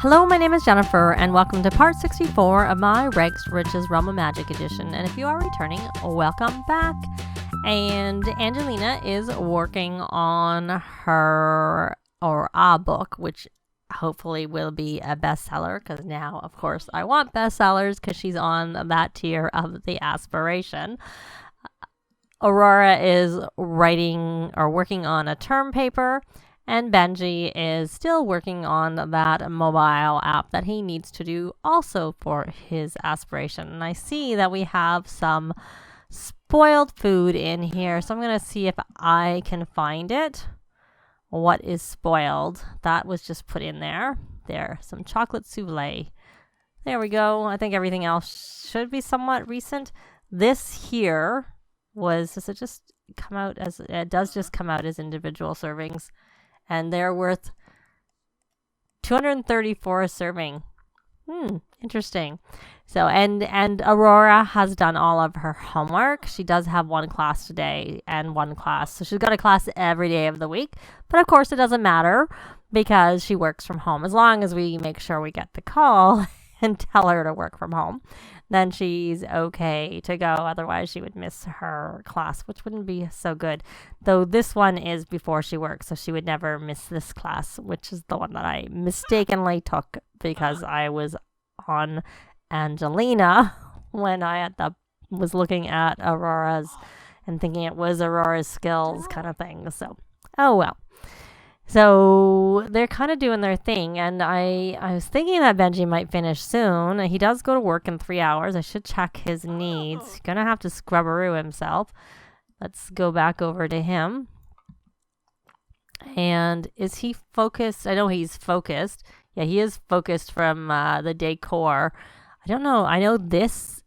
Hello, my name is Jennifer, and welcome to part 64 of my Rags to Riches Realm of Magic edition. And if you are returning, welcome back. And Angelina is working on her a book, which hopefully will be a bestseller, because now, of course, I want bestsellers because she's on that tier of the aspiration. Aurora is writing or working on a term paper, and Benji is still working on that mobile app that he needs to do also for his aspiration. And I see that we have some spoiled food in here, so I'm going to see if I can find it. What is spoiled? That was just put in there. There, some chocolate souffle. There we go. I think everything else should be somewhat recent. This here does it just come out as, it does just come out as individual servings. And they're worth 234 a serving. Interesting. So, and Aurora has done all of her homework. She does have one class today and one class. So she's got a class every day of the week. But of course, it doesn't matter because she works from home. As long as we make sure we get the call and tell her to work from home, then she's okay to go. Otherwise, she would miss her class, which wouldn't be so good. Though this one is before she works, so she would never miss this class, which is the one that I mistakenly took because I was on Angelina when I was looking at Aurora's and thinking it was Aurora's skills kind of thing. So, oh well. So they're kind of doing their thing, and I was thinking that Benji might finish soon. He does go to work in 3 hours. I should check his needs. He's going to have to scrubberoo himself. Let's go back over to him. And is he focused? I know he's focused. Yeah, he is focused from the decor. I don't know. I know this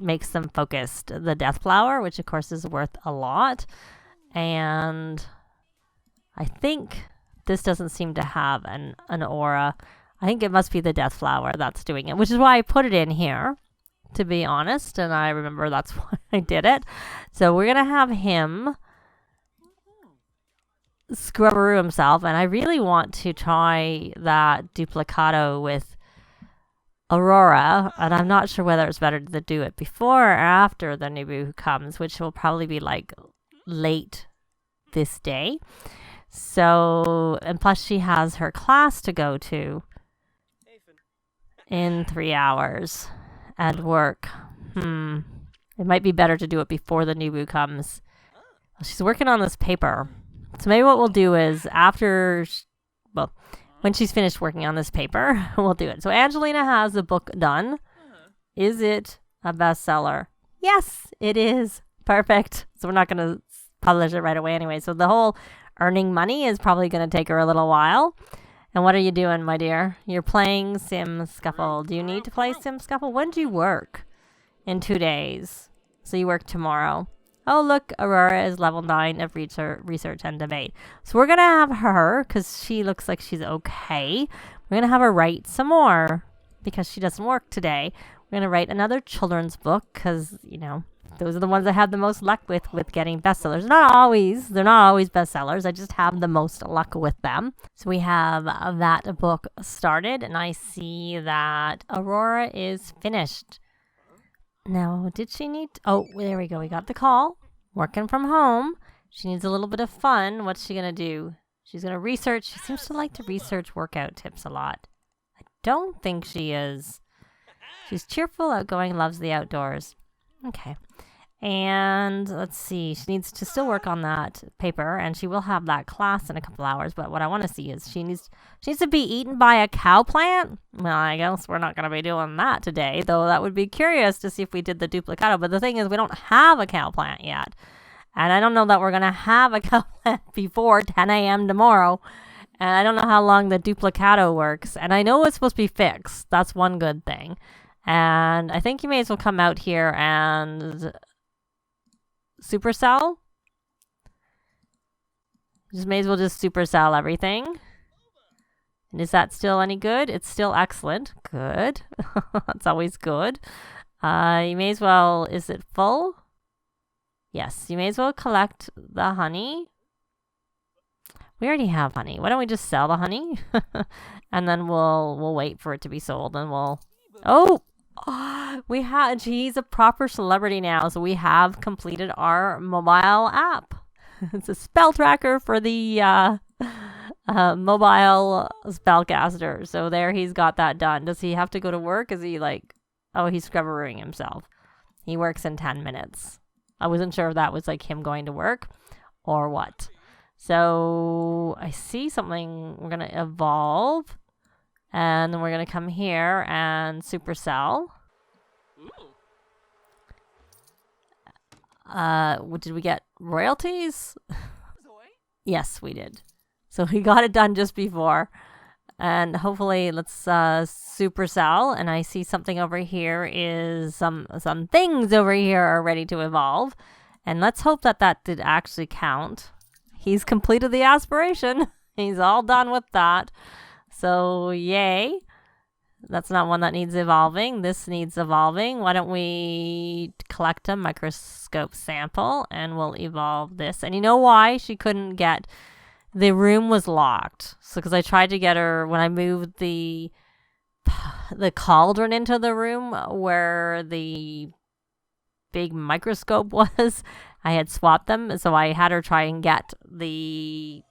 makes them focused. The death flower, which of course is worth a lot. And I think this doesn't seem to have an aura. I think it must be the death flower that's doing it, which is why I put it in here, to be honest. And I remember that's why I did it. So we're going to have him scrubberoo himself. And I really want to try that duplicato with Aurora. And I'm not sure whether it's better to do it before or after the nooboo comes, which will probably be like late this day. So, and plus she has her class to go to in 3 hours at work. It might be better to do it before the nooboo comes. Well, she's working on this paper. So maybe what we'll do is when she's finished working on this paper, we'll do it. So Angelina has the book done. Is it a bestseller? Yes, it is. Perfect. So we're not going to publish it right away anyway. So the whole earning money is probably going to take her a little while. And what are you doing, my dear? You're playing Sim Scuffle. Do you need to play Sim Scuffle? When do you work? In 2 days. So you work tomorrow. Oh, look, Aurora is level 9 of research and debate. So we're going to have her, because she looks like she's okay. We're going to have her write some more, because she doesn't work today. We're going to write another children's book, because, you know, those are the ones I have the most luck with getting bestsellers. They're not always bestsellers. I just have the most luck with them. So we have that book started, and I see that Aurora is finished. Now, did she need... Oh, there we go. We got the call. Working from home. She needs a little bit of fun. What's she going to do? She's going to research. She seems to like to research workout tips a lot. I don't think she is. She's cheerful, outgoing, loves the outdoors. Okay. And let's see, she needs to still work on that paper, and she will have that class in a couple hours. But what I want to see is she needs to be eaten by a cow plant. Well, I guess we're not going to be doing that today, though that would be curious to see if we did the duplicato. But the thing is, we don't have a cow plant yet. And I don't know that we're going to have a cow plant before 10 a.m. tomorrow. And I don't know how long the duplicato works. And I know it's supposed to be fixed. That's one good thing. And I think you may as well come out here and supercell. Just may as well just supercell everything. And is that still any good? It's still excellent. Good. That's always good. You may as well, is it full? Yes, you may as well collect the honey. We already have honey. Why don't we just sell the honey? And then we'll wait for it to be sold and we'll... Oh! We have... He's a proper celebrity now, so we have completed our mobile app. It's a spell tracker for the mobile spellcaster. So there, he's got that done. Does he have to go to work? Is he like... Oh, he's scrubbering himself. He works in 10 minutes. I wasn't sure if that was like him going to work or what. So I see something. We're going to evolve. And then we're going to come here and supercell. Did we get royalties? Yes, we did. So we got it done just before. And hopefully, let's supercell. And I see something over here is some things over here are ready to evolve. And let's hope that that did actually count. He's completed the aspiration. He's all done with that. So, yay. That's not one that needs evolving. This needs evolving. Why don't we collect a microscope sample and we'll evolve this. And you know why she couldn't get... The room was locked. So, because I tried to get her when I moved the cauldron into the room where the big microscope was, I had swapped them. So I had her try and get the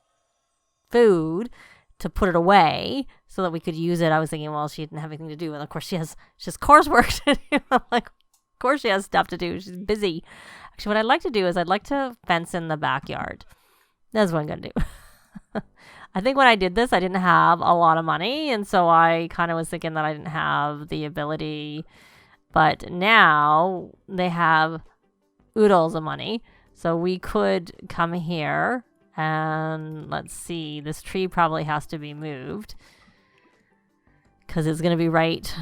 food to put it away so that we could use it. I was thinking, well, she didn't have anything to do. And of course she has coursework to do. I'm like, of course she has stuff to do. She's busy. Actually, what I'd like to do is I'd like to fence in the backyard. That's what I'm going to do. I think when I did this, I didn't have a lot of money. And so I kind of was thinking that I didn't have the ability. But now they have oodles of money. So we could come here and let's see. This tree probably has to be moved because it's going to be right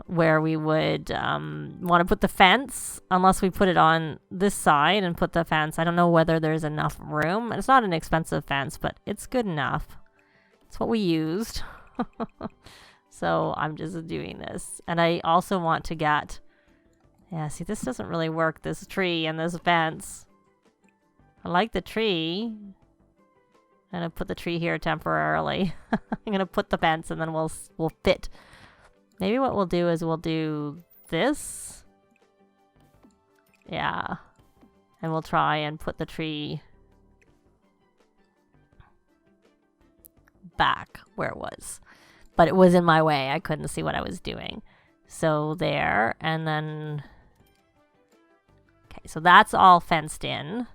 where we would want to put the fence, unless we put it on this side and put the fence. I don't know whether there's enough room. It's not an expensive fence, but it's good enough. It's what we used. So I'm just doing this. And I also want to get... Yeah, see, this doesn't really work, this tree and this fence. I like the tree. I'm going to put the tree here temporarily. I'm going to put the fence and then we'll fit. Maybe what we'll do is we'll do this. Yeah. And we'll try and put the tree back where it was. But it was in my way. I couldn't see what I was doing. So there. And then... Okay, so that's all fenced in.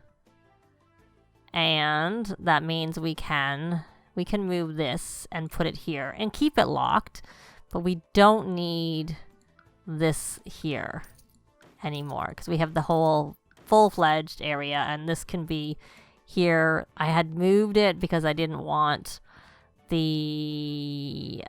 And that means we can move this and put it here and keep it locked. But we don't need this here anymore because we have the whole full-fledged area and this can be here. I had moved it because I didn't want the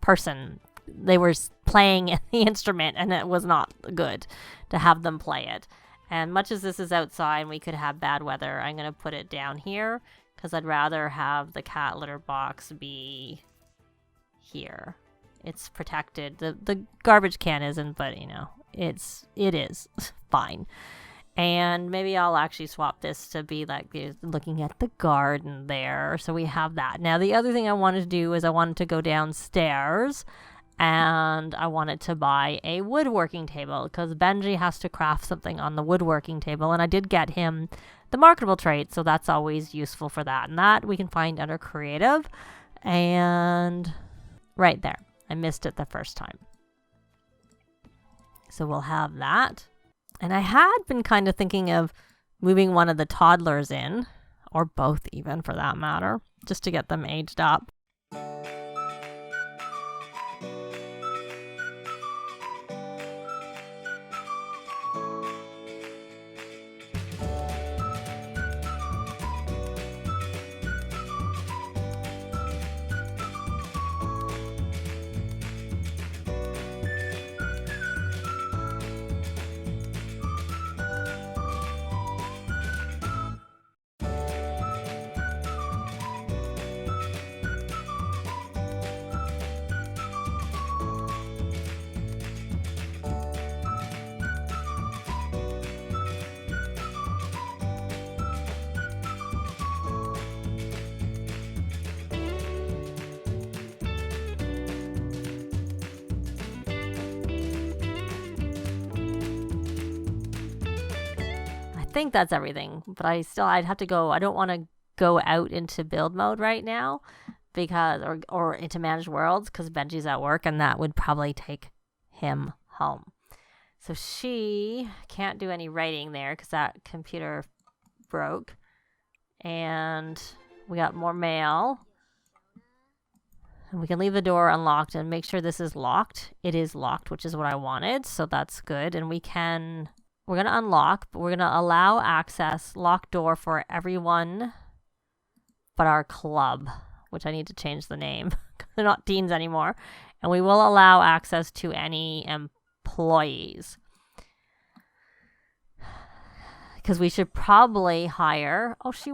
person. They were playing the instrument and it was not good to have them play it. And much as this is outside and we could have bad weather, I'm going to put it down here because I'd rather have the cat litter box be... here. It's protected. The garbage can isn't, but you know, it is fine. And maybe I'll actually swap this to be like looking at the garden there. So we have that. Now the other thing I wanted to do is I wanted to go downstairs and I wanted to buy a woodworking table because Benji has to craft something on the woodworking table, and I did get him the marketable trait, so that's always useful for that. And that we can find under creative. And right there. I missed it the first time. So we'll have that. And I had been kind of thinking of moving one of the toddlers in, or both even for that matter, just to get them aged up. think that's everything, but I'd have to go. I don't want to go out into build mode right now because, or into managed worlds because Benji's at work and that would probably take him home. So she can't do any writing there because that computer broke. And we got more mail. And we can leave the door unlocked and make sure this is locked. It is locked, which is what I wanted. So that's good. And we're going to unlock, but we're going to allow access, locked door for everyone but our club, which I need to change the name. They're not teens anymore. And we will allow access to any employees. Because we should probably hire... Oh, she's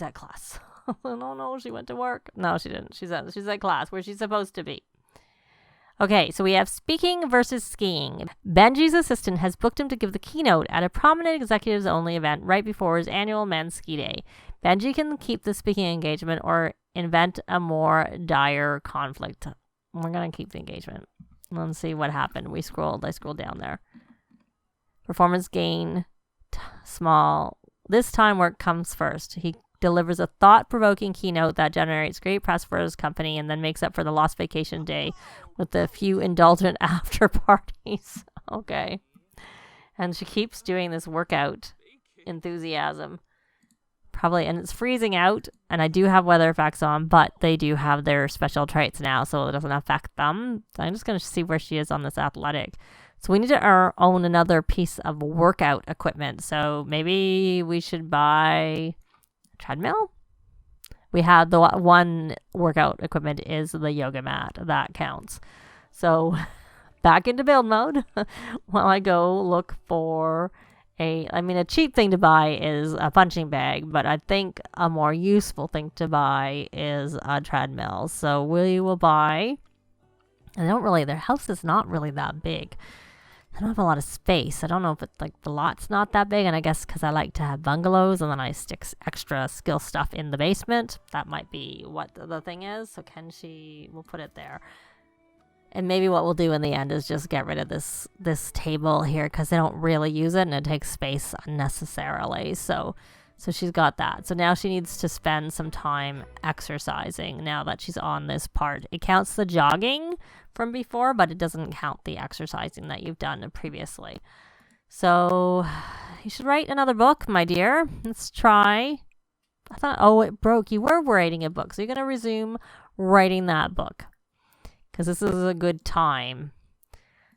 at class. No, she went to work. No, she didn't. She's at class where she's supposed to be. Okay, so we have speaking versus skiing. Benji's assistant has booked him to give the keynote at a prominent executives-only event right before his annual men's ski day. Benji can keep the speaking engagement or invent a more dire conflict. We're going to keep the engagement. Let's see what happened. I scrolled down there. Performance gain, small. This time work comes first. He delivers a thought-provoking keynote that generates great press for his company and then makes up for the lost vacation day with a few indulgent after parties. Okay. And she keeps doing this workout enthusiasm. Probably, and it's freezing out, and I do have weather effects on, but they do have their special traits now, so it doesn't affect them. So I'm just going to see where she is on this athletic. So we need to own another piece of workout equipment. So maybe we should buy a treadmill. We have the one workout equipment is the yoga mat. That counts. So back into build mode while I go look for a cheap thing to buy is a punching bag, but I think a more useful thing to buy is a treadmill. So we will buy, and their house is not really that big. I don't have a lot of space. I don't know if it's like the lot's not that big, and I guess because I like to have bungalows and then I stick extra skill stuff in the basement. That might be what the thing is. So we'll put it there. And maybe what we'll do in the end is just get rid of this table here because they don't really use it and it takes space unnecessarily. So she's got that. So now she needs to spend some time exercising now that she's on this part. It counts the jogging from before, but it doesn't count the exercising that you've done previously. So you should write another book, my dear. Let's try. I thought, it broke. You were writing a book. So you're going to resume writing that book. Because this is a good time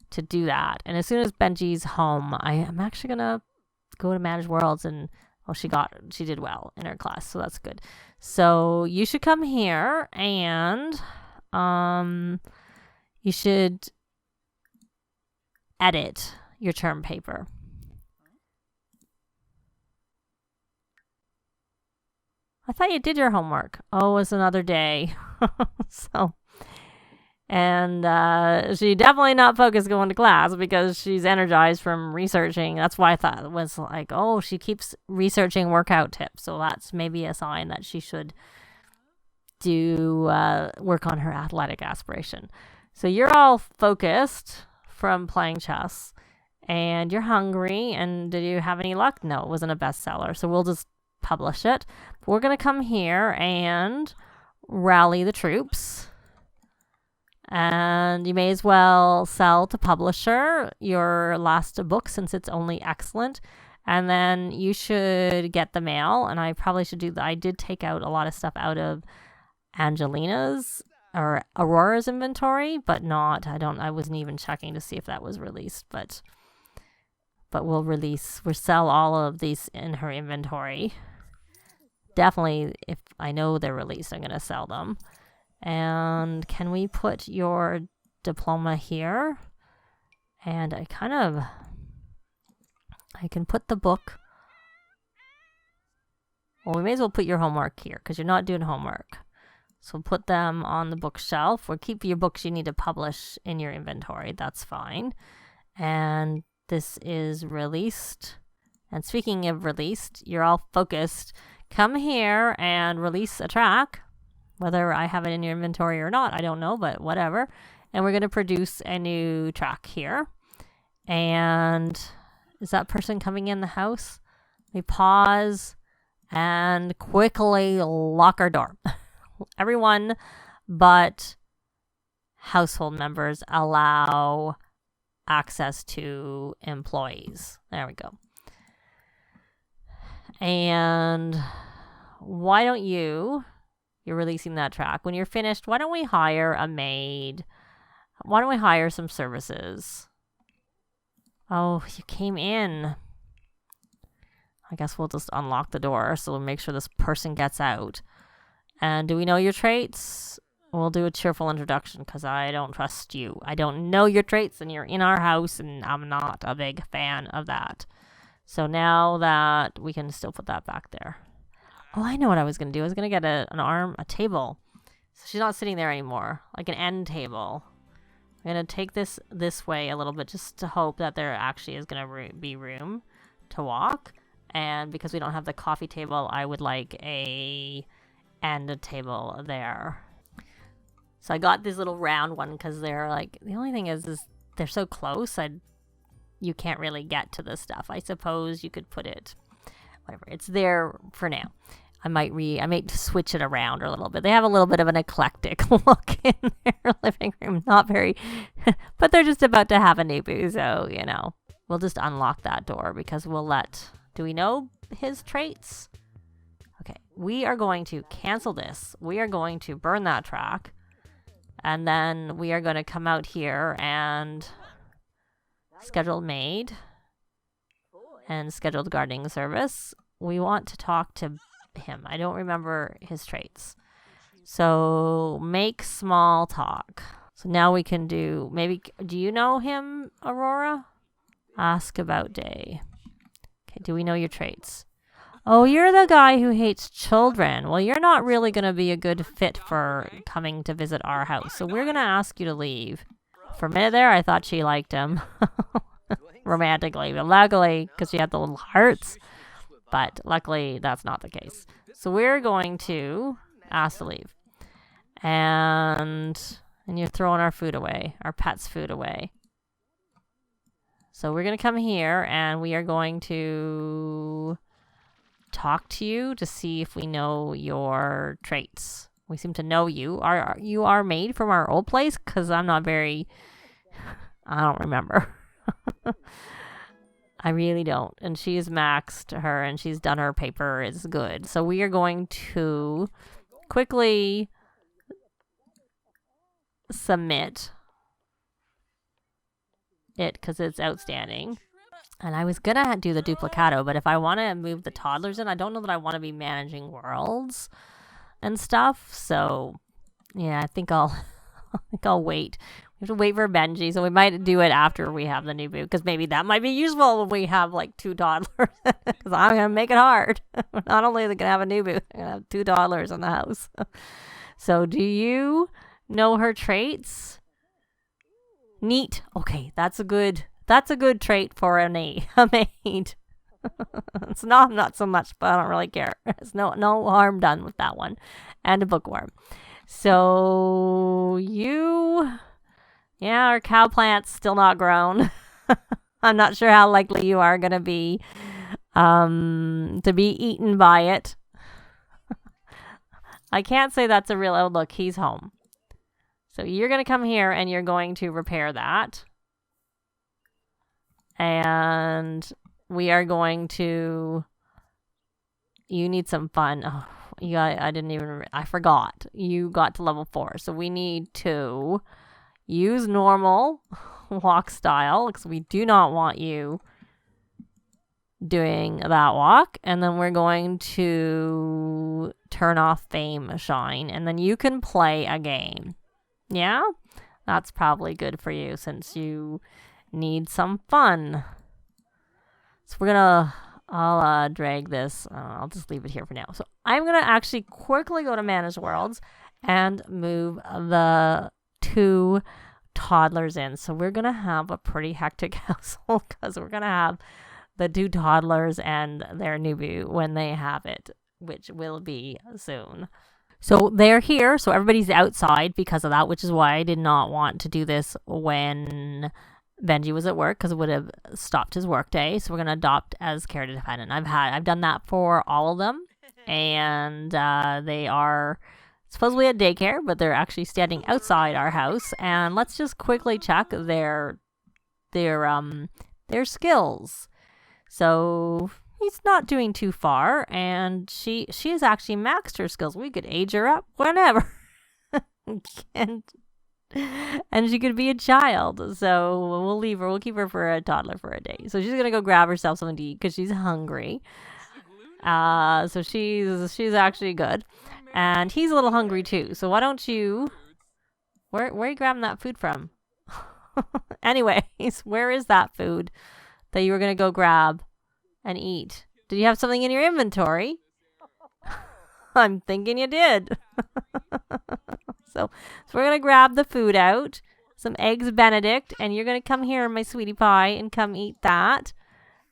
to do that. And as soon as Benji's home, I'm actually going to go to Managed Worlds and, she did well in her class. So that's good. So you should come here and you should edit your term paper. I thought you did your homework. Oh, it's another day. And she definitely not focused going to class because she's energized from researching. That's why I thought it was like, she keeps researching workout tips. So that's maybe a sign that she should do work on her athletic aspiration. So you're all focused from playing chess and you're hungry. And did you have any luck? No, it wasn't a bestseller. So we'll just publish it. But we're going to come here and rally the troops. And you may as well sell to publisher your last book since it's only excellent. And then you should get the mail. And I probably should do that. I did take out a lot of stuff out of Angelina's or Aurora's inventory, but I wasn't even checking to see if that was released. But we'll sell all of these in her inventory. Definitely, if I know they're released, I'm going to sell them. And can we put your diploma here? And I can put the book. Well, we may as well put your homework here because you're not doing homework. So put them on the bookshelf or keep your books you need to publish in your inventory. That's fine. And this is released. And speaking of released, you're all focused. Come here and release a track. Whether I have it in your inventory or not, I don't know, but whatever. And we're going to produce a new track here. And Is that person coming in the house? We pause and quickly lock our door. Everyone but household members allow access to employees. There we go. And why don't you're releasing that track. When you're finished, why don't we hire a maid? Why don't we hire some services? Oh, you came in. I guess we'll just unlock the door so we'll make sure this person gets out. And do we know your traits? We'll do a cheerful introduction because I don't trust you. I don't know your traits and you're in our house and I'm not a big fan of that. So now that we can still put that back there. Oh, I know what I was going to do. I was going to get a table. So she's not sitting there anymore. Like an end table. I'm going to take this way a little bit just to hope that there actually is going to be room to walk. And because we don't have the coffee table, I would like a table there. So I got this little round one because they're like, the only thing is they're so close. You can't really get to the stuff. I suppose you could put it, whatever. It's there for now. I might switch it around a little bit. They have a little bit of an eclectic look in their living room. Not very, but they're just about to have a nooboo. So, we'll just unlock that door because do we know his traits? Okay, we are going to cancel this. We are going to burn that track. And then we are going to come out here and schedule maid and scheduled gardening service. We want to talk to him. I don't remember his traits. So make small talk. So now we can do, do you know him, Aurora? Ask about day. Okay, do we know your traits? Oh, you're the guy who hates children. Well, you're not really going to be a good fit for coming to visit our house. So we're going to ask you to leave. For a minute there, I thought she liked him. Romantically. But luckily, because she had the little hearts. But luckily, that's not the case. So we're going to ask to leave. And you're throwing our food away. Our pet's food away. So we're going to come here and we are going to talk to you to see if we know your traits. We seem to know you. You are made from our old place? Because I don't remember. I really don't. And she's maxed her and she's done her paper. It's good. So we are going to quickly submit it because it's outstanding. And I was going to do the duplicato, but if I want to move the toddlers in, I don't know that I want to be managing worlds and stuff. So, yeah, I think I'll wait. We have to wait for Benji, so we might do it after we have the nooboo, because maybe that might be useful when we have, like, 2 toddlers, because I'm going to make it hard. Not only are they going to have a nooboo, they're going to have 2 toddlers in the house. So, do you know her traits? Neat. Okay, that's a good trait for a maid. It's not so much, but I don't really care. There's no harm done with that one. And a bookworm. So our cow plant's still not grown. I'm not sure how likely you are going to be to be eaten by it. I can't say that's a real, oh look, he's home. So you're going to come here and you're going to repair that. And we are going to, you need some fun. Oh, I forgot. You got to level 4. So we need to use normal walk style because we do not want you doing that walk. And then we're going to turn off fame shine. And then you can play a game. Yeah? That's probably good for you since you need some fun. So I'll drag this. I'll just leave it here for now. So I'm going to actually quickly go to Manage Worlds and move the 2 toddlers in. So we're going to have a pretty hectic household because we're going to have the 2 toddlers and their nooboo when they have it, which will be soon. So they're here. So everybody's outside because of that, which is why I did not want to do this when Benji was at work because it would have stopped his work day. So we're going to adopt as care dependent. I've done that for all of them. And they are supposedly at daycare, but they're actually standing outside our house. And let's just quickly check their skills. So he's not doing too far, and she has actually maxed her skills. We could age her up whenever. and she could be a child. So we'll leave her. We'll keep her for a toddler for a day. So she's gonna go grab herself something to eat because she's hungry. So she's actually good, and he's a little hungry too. So why don't you? Where are you grabbing that food from? Anyways, where is that food that you were gonna go grab and eat? Did you have something in your inventory? I'm thinking you did. So we're gonna grab the food out, some eggs Benedict, and you're gonna come here, my sweetie pie, and come eat that.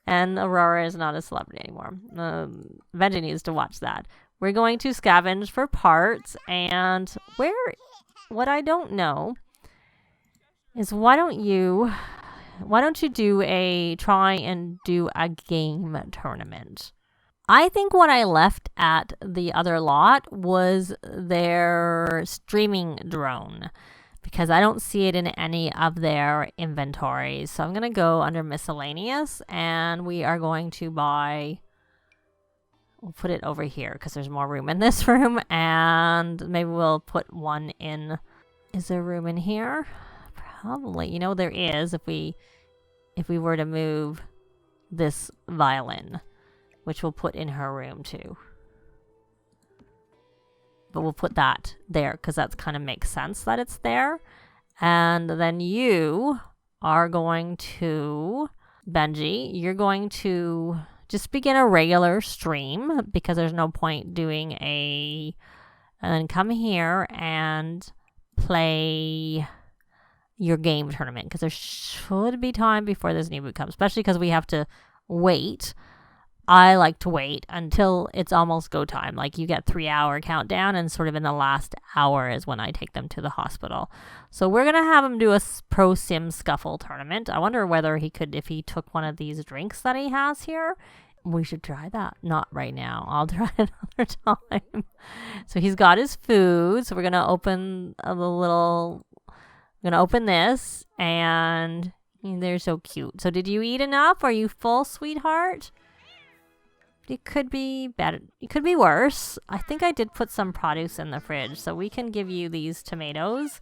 And Aurora is not a celebrity anymore. Benji needs to watch that. We're going to scavenge for parts, and what I don't know is why don't you try and do a game tournament? I think what I left at the other lot was their streaming drone, because I don't see it in any of their inventories. So I'm going to go under miscellaneous, and we are going to we'll put it over here because there's more room in this room, and maybe we'll put one in. Is there room in here? Probably. There is if we were to move this violin, which we'll put in her room too. But we'll put that there because that kind of makes sense that it's there. And then you are going to, Benji, you're going to just begin a regular stream because there's no point doing and then come here and play your game tournament because there should be time before this nooboo comes, especially because we have to wait. I like to wait until it's almost go time. Like you get 3-hour countdown, and sort of in the last hour is when I take them to the hospital. So we're going to have him do a pro sim scuffle tournament. I wonder whether he could, if he took one of these drinks that he has here. We should try that. Not right now. I'll try it another time. So he's got his food. So we're going to open this, and they're so cute. So did you eat enough? Are you full, sweetheart? It could be better. It could be worse. I think I did put some produce in the fridge, so we can give you these tomatoes.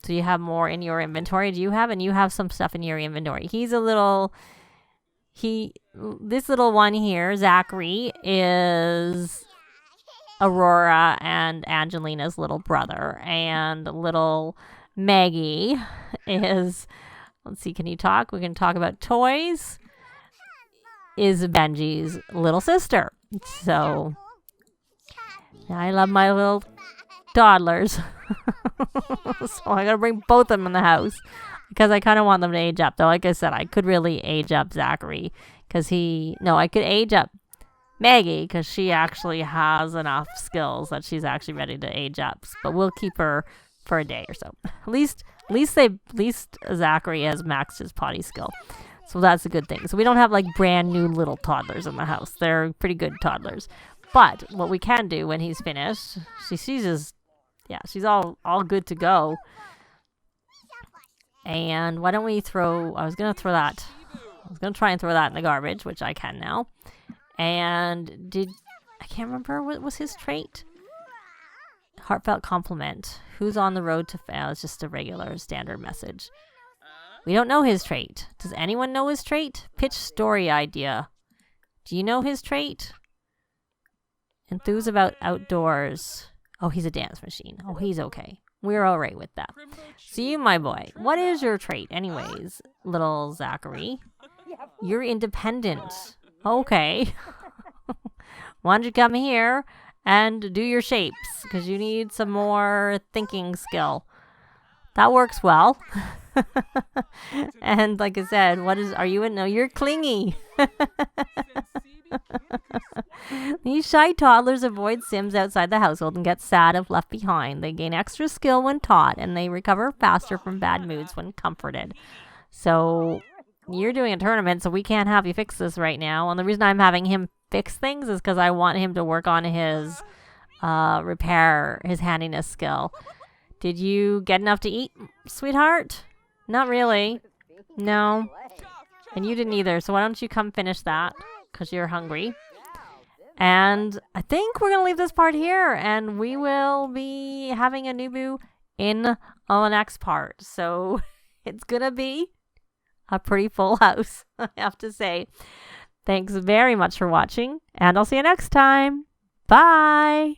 So you have more in your inventory. You have some stuff in your inventory. This little one here, Zachary, is Aurora and Angelina's little brother, and little Maggie is, let's see, can you talk? We can talk about toys. Is Benji's little sister. So I love my little toddlers. So I gotta bring both of them in the house because I kind of want them to age up. Though, like I said, I could really age up Zachary because I could age up Maggie because she actually has enough skills that she's actually ready to age up. But we'll keep her for a day or so. At least Zachary has maxed his potty skill. So that's a good thing. So we don't have like brand new little toddlers in the house. They're pretty good toddlers. But what we can do when he's finished, she's all good to go. And why don't we I was going to try and throw that in the garbage, which I can now. And I can't remember, what was his trait? Heartfelt compliment. Who's on the road to fail? It's just a regular standard message. We don't know his trait. Does anyone know his trait? Pitch story idea. Do you know his trait? Enthuse about outdoors. Oh, he's a dance machine. Oh, he's okay. We're all right with that. See you, my boy. What is your trait anyways, little Zachary? You're independent. Okay. Why don't you come here and do your shapes? Because you need some more thinking skill. That works well. And like I said, you're clingy. These shy toddlers avoid Sims outside the household and get sad if left behind. They gain extra skill when taught, and they recover faster from bad moods when comforted. So you're doing a tournament, so we can't have you fix this right now. And the reason I'm having him fix things is because I want him to work on his his handiness skill. Did you get enough to eat, sweetheart? Not really. No. And you didn't either, so why don't you come finish that, because you're hungry. And I think we're going to leave this part here, and we will be having a nooboo in the next part. So it's going to be a pretty full house, I have to say. Thanks very much for watching, and I'll see you next time. Bye!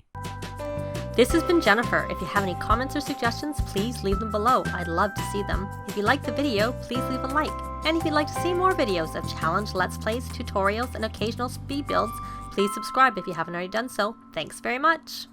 This has been Jennifer. If you have any comments or suggestions, please leave them below. I'd love to see them. If you liked the video, please leave a like. And if you'd like to see more videos of challenge, let's plays, tutorials, and occasional speed builds, please subscribe if you haven't already done so. Thanks very much!